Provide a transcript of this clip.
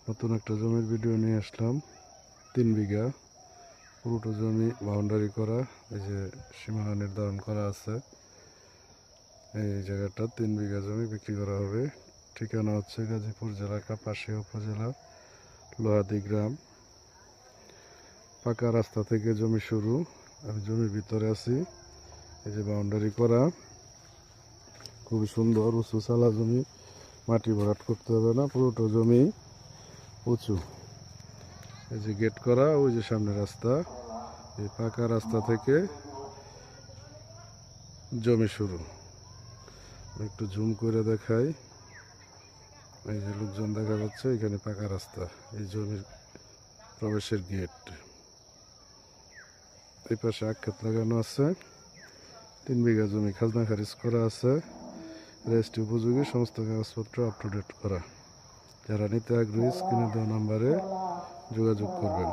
নতুন একটা জমির ভিডিও নিয়ে আসলাম। 3 বিঘা পুরোটা জমি বাউন্ডারি করা, এই যে সীমানা নির্ধারণ করা আছে। এই জায়গাটা 3 বিঘা জমি বিক্রি করা হবে। ঠিকানা হচ্ছে গাজীপুর জেলা কাপাসিয়া উপজেলা লোহাদি গ্রাম। পাকা রাস্তা থেকে জমি শুরু, আমি জমির ভিতরে আছি। এই যে বাউন্ডারি করা, খুবই সুন্দর উঁচু চালা জমি, মাটি ভরাট করতে হবে না, পুরোটা জমি উঁচু। এই যে গেট করা, ওই যে সামনে রাস্তা, এই পাকা রাস্তা থেকে জমি শুরু। একটু জুম করে দেখাই, এই যে লোকজন দেখা যাচ্ছে, এখানে পাকা রাস্তা, এই জমির প্রবেশের গেট। এই পাশে আক্ষেত লাগানো আছে। 3 বিঘা জমি খাজনা খারিজ করা আছে, রেজিস্ট্রি উপযোগী, সমস্ত কাগজপত্র আপ টু ডেট করা। যারা নিতে আগ্রহী স্ক্রিনে দেওয়া নাম্বারে যোগাযোগ করবেন।